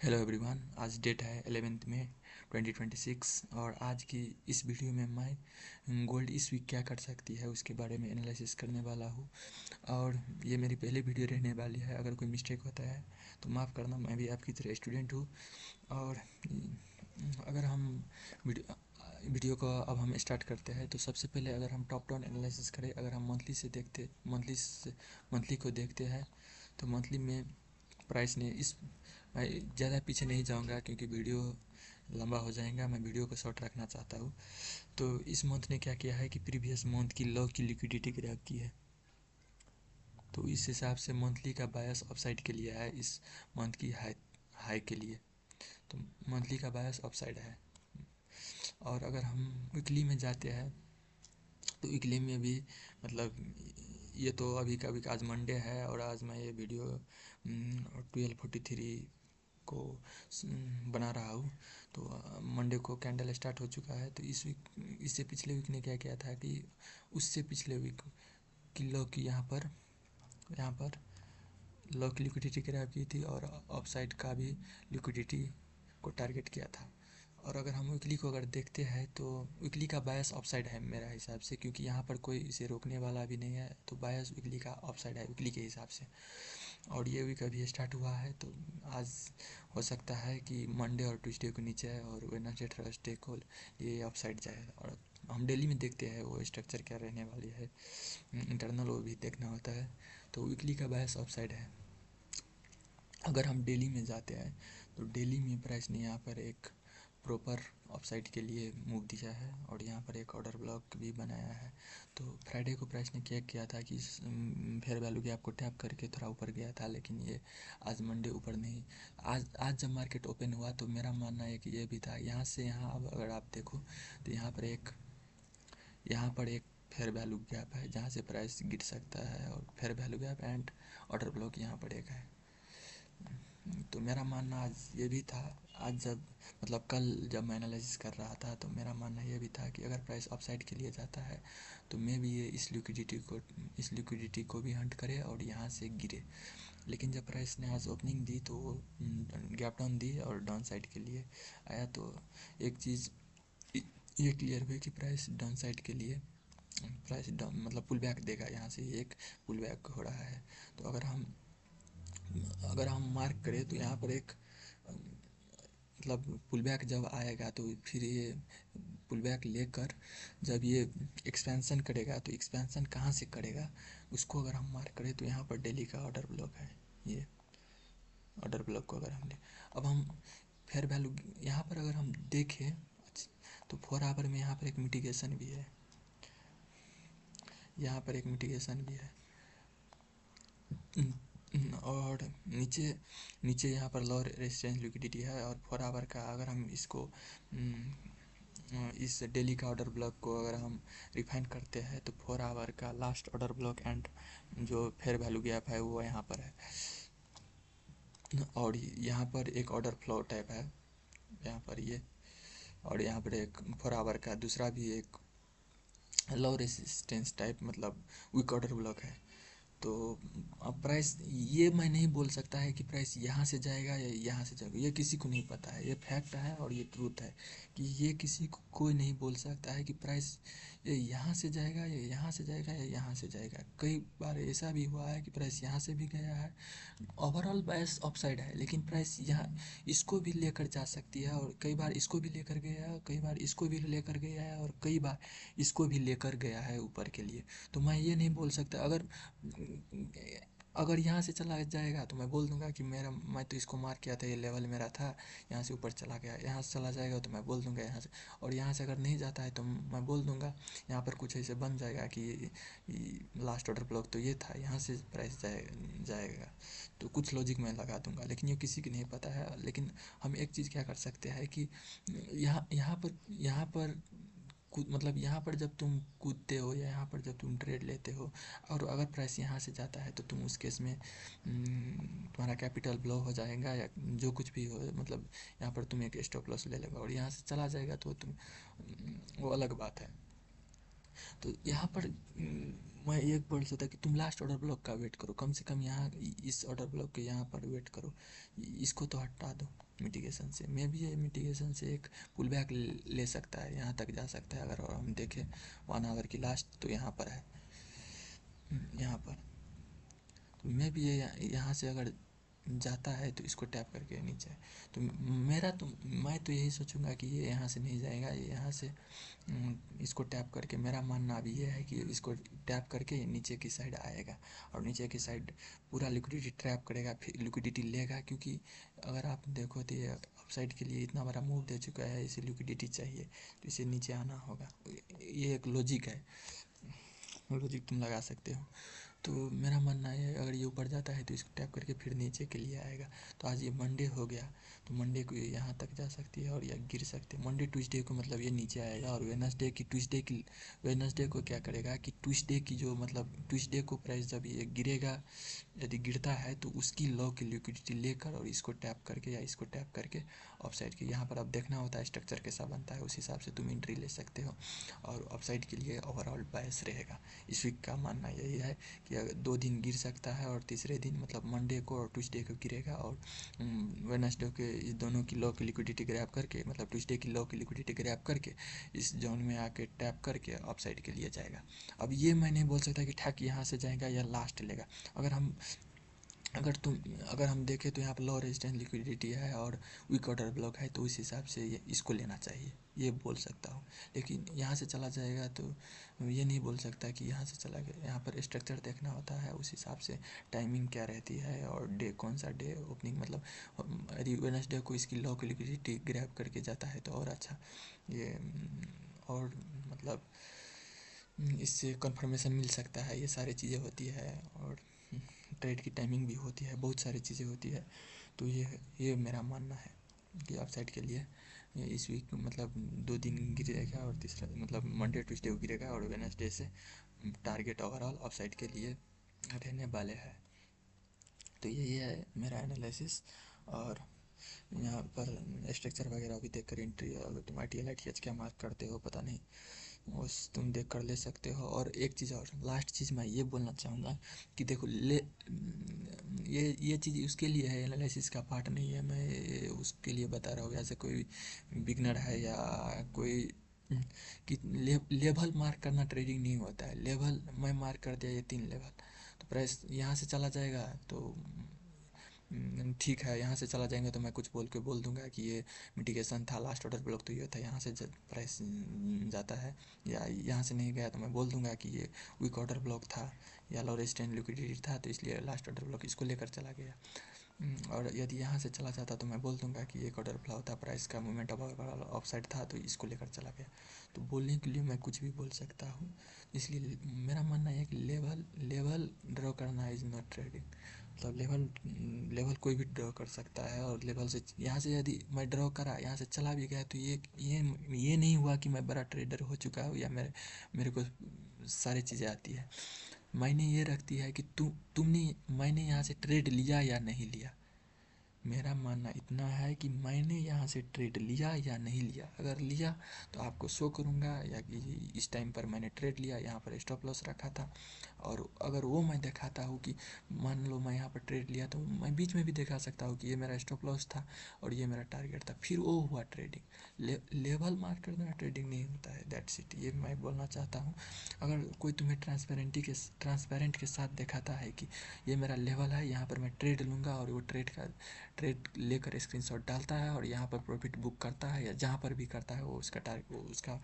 Hello everyone, आज date है 11 मई 2026 और आज की इस वीडियो में मैं गोल्ड इस वीक क्या कर सकती है उसके बारे में एनालिसिस करने वाला हूँ। और ये मेरी पहली वीडियो रहने वाली है। अगर कोई मिस्टेक होता है तो माफ़ करना, मैं भी आपकी तरह स्टूडेंट हूँ। और अगर हम वीडियो वीडियो को अब हम स्टार्ट करते हैं तो सबसे पहले अगर हम टॉप डाउन एनालिसिस करें, अगर हम मंथली को देखते हैं तो मंथली में प्राइस ने इस मैं ज़्यादा पीछे नहीं जाऊंगा क्योंकि वीडियो लंबा हो जाएगा। मैं वीडियो को शॉर्ट रखना चाहता हूँ। तो इस मंथ ने क्या किया है कि प्रीवियस मंथ की लो की लिक्विडिटी ग्रैब की है, तो इस हिसाब से मंथली का बायस अपसाइड के लिए है। इस मंथ की हाई के लिए तो मंथली का बायस अपसाइड है। और अगर हम वीकली में जाते हैं तो वीकली में भी मतलब ये तो अभी का आज मंडे है और आज मैं ये वीडियो 12:43 को बना रहा हूँ। तो मंडे को कैंडल स्टार्ट हो चुका है। तो इस वीक इससे पिछले वीक ने क्या किया था कि उससे पिछले वीक की लो की यहाँ पर लो की लिक्विडिटी ग्रैब की थी और अपसाइड का भी लिक्विडिटी को टारगेट किया था। और अगर हम वीकली को अगर देखते हैं तो वीकली का बायस अपसाइड है मेरा हिसाब से, क्योंकि यहाँ पर कोई इसे रोकने वाला भी नहीं है। तो बायस वीकली का अपसाइड है वीकली के हिसाब से। और ये वीक अभी स्टार्ट हुआ है तो आज हो सकता है कि मंडे और ट्यूसडे को नीचे है और वेडनेसडे थर्सडे को ये अपसाइड जाए। और हम डेली में देखते हैं वो स्ट्रक्चर क्या रहने वाली है, इंटरनल वो भी देखना होता है। तो वीकली का बायस अपसाइड है। अगर हम डेली में जाते हैं तो डेली में प्राइस ने यहाँ पर एक प्रॉपर अपसाइड के लिए मूव दिया है और यहाँ पर एक ऑर्डर ब्लॉक भी बनाया है। तो फ्राइडे को प्राइस ने क्या किया था कि फेयर वैल्यू गैप को टैप करके थोड़ा ऊपर गया था, लेकिन ये आज मंडे ऊपर नहीं। आज जब मार्केट ओपन हुआ तो मेरा मानना है कि ये भी था यहाँ से यहाँ। अब अगर आप देखो तो यहाँ पर एक फेयर वैल्यू गैप है जहाँ से प्राइस गिर सकता है, और fair value gap and order block यहाँ पर एक है। तो मेरा मानना आज ये भी था, आज जब मतलब कल जब मैं एनालिसिस कर रहा था तो मेरा मानना ये भी था कि अगर प्राइस अपसाइड के लिए जाता है तो मे भी ये इस लिक्विडिटी को भी हंट करे और यहाँ से गिरे। लेकिन जब प्राइस ने आज ओपनिंग दी तो वो गैप डाउन दी और डाउन साइड के लिए आया। तो एक चीज़ ये क्लियर हुई कि प्राइस डाउन साइड के लिए प्राइस डाउन मतलब पुल बैक देगा। यहाँ से एक पुल बैक हो रहा है। तो अगर हम मार्क करें तो यहाँ पर एक मतलब पुल बैक जब आएगा तो फिर ये पुल बैक लेकर जब ये एक्सपेंसन करेगा तो एक्सपेंसन कहाँ से करेगा उसको अगर हम मार्क करें तो यहाँ पर डेली का ऑर्डर ब्लॉक है। ये ऑर्डर ब्लॉक को अगर हमने अब हम फेयर वैल्यू यहाँ पर अगर हम देखें तो 4 आवर में यहाँ पर एक मिटिगेशन भी है, यहाँ पर एक मिटिगेशन भी है। और नीचे नीचे यहाँ पर लो रेजिस्टेंस लिक्विडिटी है। और 4 आवर का अगर हम इसको इस डेली का ऑर्डर ब्लॉक को अगर हम रिफाइन करते हैं तो 4 आवर का लास्ट ऑर्डर ब्लॉक एंड जो फेयर वैल्यू गैप है वो यहाँ पर है। और यहाँ पर एक ऑर्डर फ्लो टाइप है यहाँ पर ये, और यहाँ पर एक 4 आवर का दूसरा भी एक लो रेजिस्टेंस टाइप मतलब वीक ऑर्डर ब्लॉक है। तो अब प्राइस ये मैं नहीं बोल सकता है कि प्राइस यहाँ से जाएगा या यहाँ से जाएगा, ये किसी को नहीं पता है। ये फैक्ट है और ये ट्रूथ है कि ये किसी को कोई नहीं बोल सकता है कि प्राइस ये यहाँ से जाएगा या यहाँ से जाएगा या यहाँ से जाएगा। कई बार ऐसा भी हुआ है कि प्राइस यहाँ से भी गया है, ओवरऑल बायस अपसाइड है, लेकिन प्राइस यहाँ इसको भी लेकर जा सकती है और कई बार इसको भी लेकर गया है, कई बार इसको भी लेकर गया है और कई बार इसको भी लेकर गया है ऊपर के लिए। तो मैं ये नहीं बोल सकता। अगर यहाँ से चला जाएगा तो मैं बोल दूंगा कि मैं तो इसको मार्क किया था, ये लेवल मेरा था, यहाँ से ऊपर चला गया। यहाँ से चला जाएगा तो मैं बोल दूंगा यहाँ से, और यहाँ से अगर नहीं जाता है तो मैं बोल दूंगा यहाँ पर कुछ ऐसे बन जाएगा कि लास्ट ऑर्डर ब्लॉक तो ये था, यहाँ से प्राइस जाएगा। तो कुछ लॉजिक मैं लगा दूंगा, लेकिन ये किसी को नहीं पता है। लेकिन हम एक चीज़ क्या कर सकते हैं कि यहाँ पर मतलब यहाँ पर जब तुम कूदते हो या यहाँ पर जब तुम ट्रेड लेते हो और अगर प्राइस यहाँ से जाता है तो तुम उस केस में तुम्हारा कैपिटल ब्लो हो जाएगा या जो कुछ भी हो, मतलब यहाँ पर तुम एक स्टॉप लॉस ले लेगा। और यहाँ से चला जाएगा तो तुम वो अलग बात है। तो यहाँ पर मैं एक बोल सकता कि तुम लास्ट ऑर्डर ब्लॉक का वेट करो, कम से कम यहाँ इस ऑर्डर ब्लॉक के यहाँ पर वेट करो, इसको तो हटा दो। मिटिगेशन से। मे भी ये मिटिगेशन से एक पुल बैक ले सकता है, यहाँ तक जा सकता है। अगर और हम देखें 1 आवर की लास्ट तो यहाँ पर है, यहाँ पर। तो मे भी ये यहाँ से अगर जाता है तो इसको टैप करके नीचे। तो मैं तो यही सोचूंगा कि ये यहाँ से नहीं जाएगा, ये यहाँ से इसको टैप करके, मेरा मानना अभी ये है कि इसको टैप करके नीचे की साइड आएगा और नीचे की साइड पूरा लिक्विडिटी ट्रैप करेगा, फिर लिक्विडिटी लेगा। क्योंकि अगर आप देखो तो ये अपसाइड के लिए इतना बड़ा मूव दे चुका है, इसे लिक्विडिटी चाहिए तो इसे नीचे आना होगा। ये एक लॉजिक है, लॉजिक तुम लगा सकते हो। तो मेरा मानना है अगर ये ऊपर जाता है तो इसको टैप करके फिर नीचे के लिए आएगा। तो आज ये मंडे हो गया, तो मंडे को ये यहाँ तक जा सकती है और या गिर सकती है। मंडे ट्यूसडे को मतलब ये नीचे आएगा, और वेडनेसडे को क्या करेगा कि ट्यूसडे की जो मतलब ट्यूसडे को प्राइस जब ये गिरेगा, यदि गिरता है तो उसकी लो की लिक्विडिटी लेकर और इसको टैप करके या इसको टैप करके ऑफसाइड के, यहाँ पर अब देखना होता है स्ट्रक्चर कैसा बनता है, उस हिसाब से तुम एंट्री ले सकते हो। और ऑफसाइड के लिए ओवरऑल बायस रहेगा। इस वीक का मानना यही है कि अगर 2 दिन गिर सकता है और तीसरे दिन मतलब मंडे को और ट्यूसडे को गिरेगा, और वेडनेसडे के इस दोनों की लो की लिक्विडिटी ग्रैब करके, मतलब ट्यूसडे की लो की लिक्विडिटी ग्रैब करके इस जोन में आके टैप करके अपसाइड के लिए जाएगा। अब ये मैं नहीं बोल सकता कि ठक यहाँ से जाएगा या लास्ट लेगा। अगर हम देखें तो यहाँ पर लो रेजिस्टेंस लिक्विडिटी है और वीक ऑर्डर ब्लॉक है, तो उस हिसाब से ये इसको लेना चाहिए, ये बोल सकता हूँ। लेकिन यहाँ से चला जाएगा तो ये नहीं बोल सकता कि यहाँ से चला गया। यहाँ पर स्ट्रक्चर देखना होता है, उस हिसाब से टाइमिंग क्या रहती है और डे कौन सा डे ओपनिंग, मतलब यदि वेडनेसडे को इसकी लो की लिक्विडिटी ग्रैब करके जाता है तो और अच्छा ये, और मतलब इससे कंफर्मेशन मिल सकता है। ये सारी चीज़ें होती है और ट्रेड की टाइमिंग भी होती है, बहुत सारी चीज़ें होती है। तो ये मेरा मानना है कि अपसाइड के लिए इस वीक मतलब 2 दिन गिरेगा और तीसरा मतलब मंडे ट्यूसडे को गिरेगा, और वेडनेसडे से टारगेट ओवरऑल अपसाइड के लिए रहने वाले हैं। तो यही है मेरा एनालिसिस। और यहाँ पर स्ट्रक्चर वगैरह भी देखकर एंट्री, अगर तुम ITL क्या मार्क करते हो पता नहीं, उस तुम देख कर ले सकते हो। और एक चीज़ और, लास्ट चीज़ मैं ये बोलना चाहूँगा कि देखो ये चीज़ उसके लिए है, एनालिसिस का पार्ट नहीं है, मैं उसके लिए बता रहा हूँ। ऐसे कोई बिगनर है या कोई कि लेवल मार्क करना ट्रेडिंग नहीं होता है। लेवल मैं मार्क कर दिया, ये 3 लेवल, तो प्राइस यहाँ से चला जाएगा तो ठीक है। यहाँ से चला जाएंगे तो मैं कुछ बोल दूंगा कि ये मिटिगेशन था, लास्ट ऑर्डर ब्लॉक तो ये था, यहाँ से प्राइस जाता है। या यहाँ से नहीं गया तो मैं बोल दूंगा कि ये वीक ऑर्डर ब्लॉक था या लो रेजिस्टेंस लिक्विडिटी था, तो इसलिए लास्ट ऑर्डर ब्लॉक इसको लेकर चला गया। और यदि यहाँ से चला जाता तो मैं बोल दूंगा कि एक ऑर्डर फ्लो था, प्राइस का मूवमेंट ऑफ साइड था तो इसको लेकर चला गया। तो बोलने के लिए मैं कुछ भी बोल सकता हूँ। इसलिए मेरा मानना है कि लेवल ड्रॉ करना इज़ नॉट ट्रेडिंग। मतलब लेवल कोई भी ड्रॉ कर सकता है, और लेवल से यहाँ से यदि मैं ड्रॉ करा, यहाँ से चला भी गया, तो ये नहीं हुआ कि मैं बड़ा ट्रेडर हो चुका हूँ या मेरे को सारी चीज़ें आती है। मायने ये रखती है कि मैंने यहाँ से ट्रेड लिया या नहीं लिया। मेरा मानना इतना है कि मैंने यहाँ से ट्रेड लिया या नहीं लिया। अगर लिया तो आपको शो करूँगा या कि इस टाइम पर मैंने ट्रेड लिया, यहाँ पर स्टॉप लॉस रखा था। और अगर वो मैं दिखाता हूँ कि मान लो मैं यहाँ पर ट्रेड लिया, तो मैं बीच में भी दिखा सकता हूँ कि ये मेरा स्टॉप लॉस था और ये मेरा टारगेट था, फिर वो हुआ ट्रेडिंग। लेवल मार्क कर देना ट्रेडिंग नहीं होता है, दैट्स इट। ये मैं बोलना चाहता हूँ। अगर कोई तुम्हें ट्रांसपेरेंट के साथ दिखाता है कि ये मेरा लेवल है, यहाँ पर मैं ट्रेड लूँगा, और वो ट्रेड लेकर स्क्रीनशॉट डालता है और यहाँ पर प्रॉफिट बुक करता है, या जहाँ पर भी करता है वो उसका टारगेट, वो उसका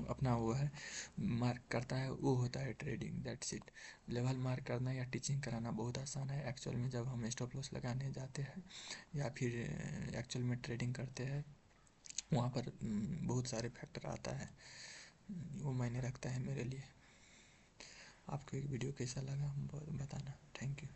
अपना वो है मार्क करता है, वो होता है trading, that's it. Level mark करना या टीचिंग कराना बहुत आसान है। एक्चुअल में जब हम स्टॉप लॉस लगाने जाते हैं या फिर एक्चुअल में ट्रेडिंग करते हैं, वहाँ पर बहुत सारे फैक्टर आता है, वो मायने रखता है मेरे लिए। आपको एक वीडियो कैसा लगा बताना। Thank you.